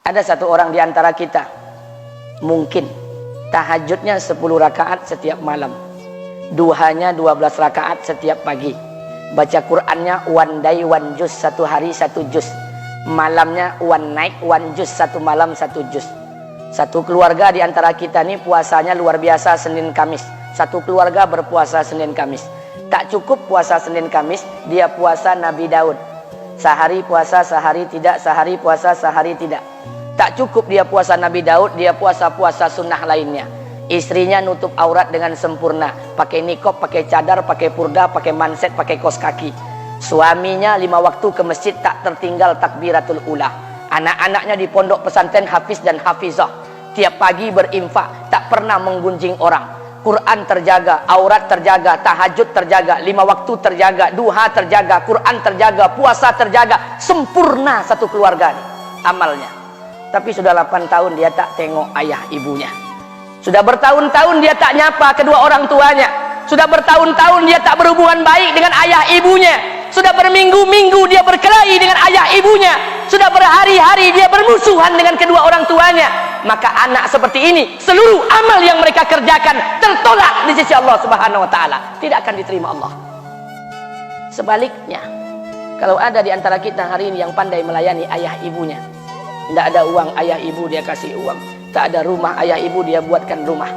Ada satu orang di antara kita mungkin tahajudnya 10 rakaat setiap malam, duhanya 12 rakaat setiap pagi, baca Qur'annya one day one juz, satu hari satu juz, malamnya one night one juz, satu malam satu juz. Satu keluarga di antara kita nih puasanya luar biasa Senin Kamis. Satu keluarga berpuasa Senin Kamis. Tak cukup puasa Senin Kamis, dia puasa Nabi Daud. Sehari puasa, sehari tidak, sehari puasa, sehari tidak. Tak cukup dia puasa Nabi Daud, dia puasa-puasa sunnah lainnya. Istrinya nutup aurat dengan sempurna, pakai nikob, pakai cadar, pakai purda, pakai manset, pakai kos kaki. Suaminya 5 waktu ke masjid tak tertinggal takbiratul ula. Anak-anaknya di pondok pesantren hafiz dan hafizah. Tiap pagi berinfak, tak pernah menggunjing orang. Quran terjaga, aurat terjaga, tahajud terjaga, 5 waktu terjaga, duha terjaga, Quran terjaga, puasa terjaga. Sempurna satu keluarga nih, amalnya. Tapi sudah 8 tahun dia tak tengok ayah ibunya. Sudah bertahun-tahun dia tak nyapa kedua orang tuanya. Sudah bertahun-tahun dia tak berhubungan baik dengan ayah ibunya. Sudah berminggu-minggu dia berkelahi dengan ayah ibunya. Sudah berhari-hari dia bermusuhan dengan kedua orang tuanya. Maka anak seperti ini, seluruh amal yang mereka kerjakan tertolak di sisi Allah Subhanahu wa taala, tidak akan diterima Allah. Sebaliknya, kalau ada di antara kita hari ini yang pandai melayani ayah ibunya, tidak ada uang ayah ibu dia kasih uang, tak ada rumah ayah ibu dia buatkan rumah,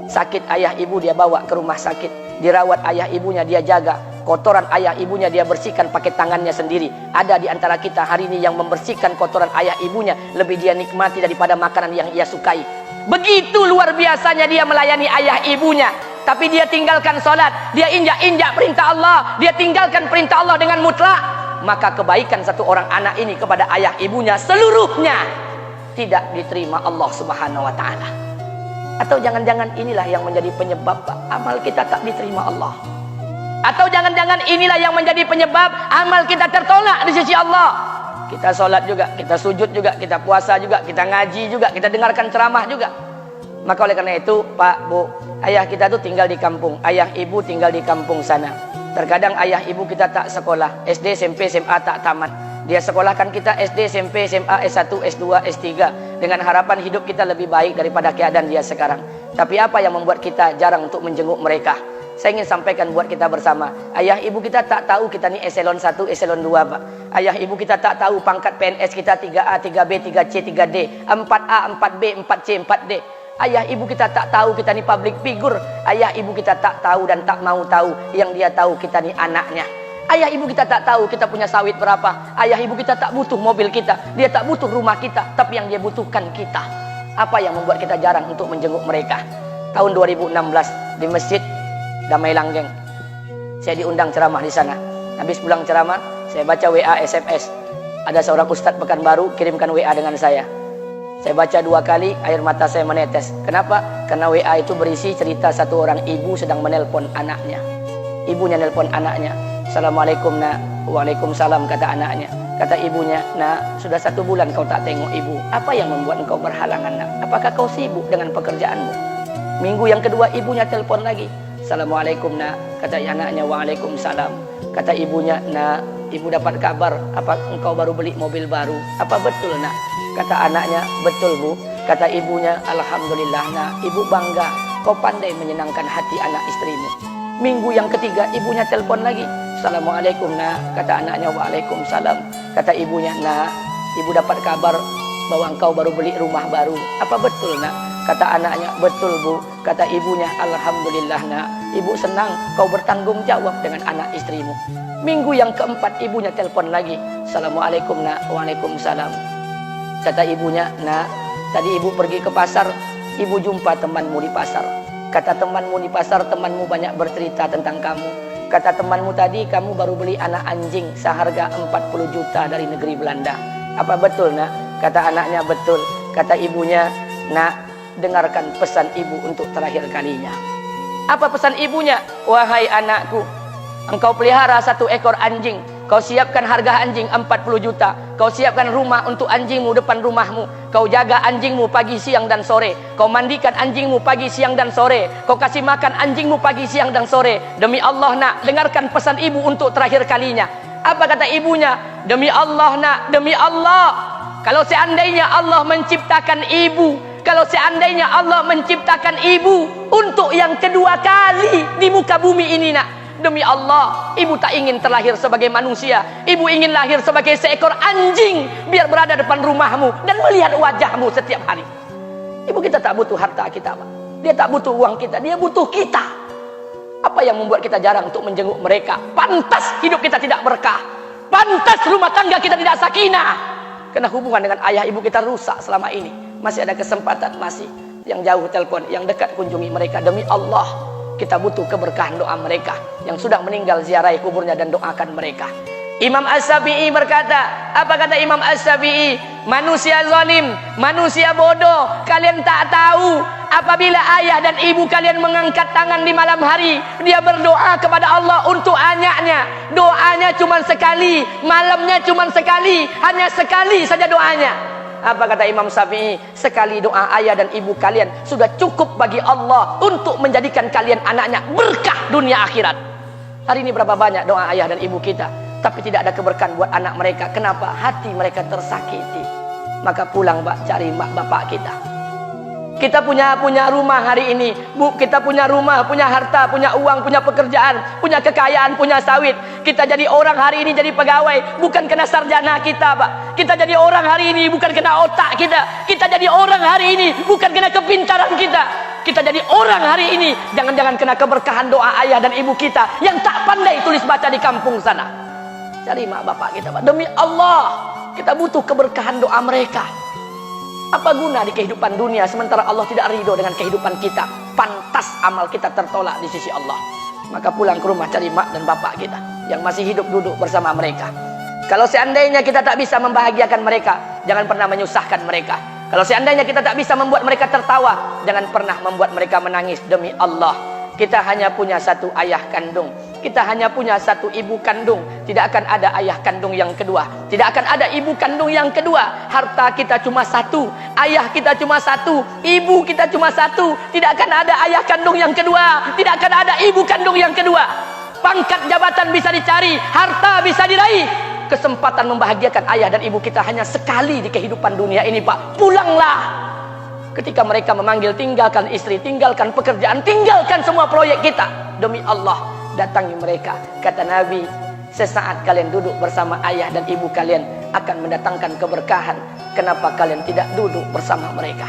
sakit ayah ibu dia bawa ke rumah sakit, dirawat ayah ibunya dia jaga, kotoran ayah ibunya dia bersihkan pakai tangannya sendiri. Ada di antara kita hari ini yang membersihkan kotoran ayah ibunya lebih dia nikmati daripada makanan yang ia sukai. Begitu luar biasanya dia melayani ayah ibunya. Tapi dia tinggalkan sholat, dia injak-injak perintah Allah, dia tinggalkan perintah Allah dengan mutlak. Maka kebaikan satu orang anak ini kepada ayah ibunya seluruhnya tidak diterima Allah Subhanahu wa taala. Atau jangan-jangan inilah yang menjadi penyebab amal kita tak diterima Allah. Atau jangan-jangan inilah yang menjadi penyebab amal kita tertolak di sisi Allah. Kita sholat juga, kita sujud juga, kita puasa juga, kita ngaji juga, kita dengarkan ceramah juga. Maka oleh karena itu, Pak, Bu, ayah kita tuh tinggal di kampung, ayah ibu tinggal di kampung sana. Terkadang ayah ibu kita tak sekolah, SD, SMP, SMA tak tamat. Dia sekolahkan kita SD, SMP, SMA, S1, S2, S3 dengan harapan hidup kita lebih baik daripada keadaan dia sekarang. Tapi apa yang membuat kita jarang untuk menjenguk mereka? Saya ingin sampaikan buat kita bersama. Ayah ibu kita tak tahu kita ni eselon 1, eselon 2, Pak. Ayah ibu kita tak tahu pangkat PNS kita 3A, 3B, 3C, 3D, 4A, 4B, 4C, 4D. Ayah ibu kita tak tahu kita ni public figure. Ayah ibu kita tak tahu dan tak mau tahu. Yang dia tahu kita ni anaknya. Ayah ibu kita tak tahu kita punya sawit berapa. Ayah ibu kita tak butuh mobil kita. Dia tak butuh rumah kita. Tapi yang dia butuhkan kita. Apa yang membuat kita jarang untuk menjenguk mereka? Tahun 2016 di Masjid Damai Langgeng, saya diundang ceramah di sana. Habis pulang ceramah, saya baca WA SMS. Ada seorang ustadz Pekanbaru kirimkan WA dengan saya. Saya baca 2 kali, air mata saya menetes. Kenapa? Karena WA itu berisi cerita satu orang ibu sedang menelpon anaknya. Ibunya nelpon anaknya. Assalamualaikum nak. Waalaikumsalam, kata anaknya. Kata ibunya, nak, sudah 1 bulan kau tak tengok ibu. Apa yang membuat engkau berhalangan, nak? Apakah kau sibuk dengan pekerjaanmu? Minggu yang kedua ibunya telepon lagi. Assalamualaikum nak, kata anaknya. Waalaikumsalam. Kata ibunya, nak, ibu dapat kabar apa engkau baru beli mobil baru. Apa betul nak? Kata anaknya, betul bu. Kata ibunya, alhamdulillah nak, ibu bangga kau pandai menyenangkan hati anak istrimu. Minggu yang ketiga ibunya telepon lagi. Assalamualaikum nak, kata anaknya. Waalaikumsalam. Kata ibunya, nak, ibu dapat kabar bahwa engkau baru beli rumah baru. Apa betul nak? Kata anaknya, betul bu. Kata ibunya, alhamdulillah nak, ibu senang kau bertanggung jawab dengan anak istrimu. Minggu yang keempat ibunya telepon lagi. Assalamualaikum nak. Waalaikumsalam. Kata ibunya, nak, tadi ibu pergi ke pasar, ibu jumpa temanmu di pasar. Kata temanmu di pasar, temanmu banyak bercerita tentang kamu. Kata temanmu tadi, kamu baru beli anak anjing seharga 40 juta dari negeri Belanda. Apa betul nak? Kata anaknya, betul. Kata ibunya, nak, dengarkan pesan ibu untuk terakhir kalinya. Apa pesan ibunya? Wahai anakku, engkau pelihara 1 ekor anjing. Kau siapkan harga anjing 40 juta. Kau siapkan rumah untuk anjingmu depan rumahmu. Kau jaga anjingmu pagi, siang, dan sore. Kau mandikan anjingmu pagi, siang, dan sore. Kau kasih makan anjingmu pagi, siang, dan sore. Demi Allah nak, dengarkan pesan ibu untuk terakhir kalinya. Apa kata ibunya? Demi Allah nak, demi Allah, Kalau seandainya Allah menciptakan ibu, kalau seandainya Allah menciptakan ibu untuk yang kedua kali di muka bumi ini nak, demi Allah, ibu tak ingin terlahir sebagai manusia. Ibu ingin lahir sebagai seekor anjing, biar berada depan rumahmu dan melihat wajahmu setiap hari. Ibu kita tak butuh harta kita, Pak. Dia tak butuh uang kita, dia butuh kita. Apa yang membuat kita jarang untuk menjenguk mereka? Pantas hidup kita tidak berkah, pantas rumah tangga kita tidak sakinah, karena hubungan dengan ayah ibu kita rusak selama ini. Masih ada kesempatan, masih yang jauh telepon, yang dekat kunjungi mereka. Demi Allah, kita butuh keberkahan doa mereka. Yang sudah meninggal, ziarahi kuburnya dan doakan mereka. Imam As-Syafi'i berkata, apa kata Imam As-Syafi'i? Manusia zalim, manusia bodoh, kalian tak tahu apabila ayah dan ibu kalian mengangkat tangan di malam hari, dia berdoa kepada Allah untuk anaknya. Doanya cuma sekali, malamnya cuma sekali, hanya sekali saja doanya. Apa kata Imam Syafi'i? Sekali doa ayah dan ibu kalian sudah cukup bagi Allah untuk menjadikan kalian anaknya berkah dunia akhirat. Hari ini berapa banyak doa ayah dan ibu kita, tapi tidak ada keberkahan buat anak mereka. Kenapa? Hati mereka tersakiti. Maka pulang, Pak, cari mak bapak kita. Kita punya rumah hari ini, Bu, kita punya rumah, punya harta, punya uang, punya pekerjaan, punya kekayaan, punya sawit. Kita jadi orang hari ini jadi pegawai bukan kena sarjana kita, Pak. Kita jadi orang hari ini bukan kena otak kita. Kita jadi orang hari ini bukan kena kepintaran kita. Kita jadi orang hari ini jangan-jangan kena keberkahan doa ayah dan ibu kita yang tak pandai tulis baca di kampung sana. Cari mak bapak kita, Pak. Demi Allah, kita butuh keberkahan doa mereka. Apa guna di kehidupan dunia sementara Allah tidak ridho dengan kehidupan kita? Pantas amal kita tertolak di sisi Allah. Maka pulang ke rumah, cari mak dan bapak kita yang masih hidup, duduk bersama mereka. Kalau seandainya kita tak bisa membahagiakan mereka, jangan pernah menyusahkan mereka. Kalau seandainya kita tak bisa membuat mereka tertawa, jangan pernah membuat mereka menangis. Demi Allah, kita hanya punya satu ayah kandung, kita hanya punya satu ibu kandung. Tidak akan ada ayah kandung yang kedua, tidak akan ada ibu kandung yang kedua. Harta kita cuma satu, ayah kita cuma satu, ibu kita cuma satu. Tidak akan ada ayah kandung yang kedua, tidak akan ada ibu kandung yang kedua. Pangkat jabatan bisa dicari, harta bisa diraih, kesempatan membahagiakan ayah dan ibu kita hanya sekali di kehidupan dunia ini, Pak. Pulanglah. Ketika mereka memanggil, tinggalkan istri, tinggalkan pekerjaan, tinggalkan semua proyek kita. Demi Allah, datangi mereka. Kata Nabi, sesaat kalian duduk bersama ayah dan ibu kalian akan mendatangkan keberkahan. Kenapa kalian tidak duduk bersama mereka?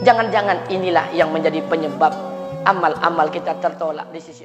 Jangan-jangan inilah yang menjadi penyebab amal-amal kita tertolak di sisi Allah.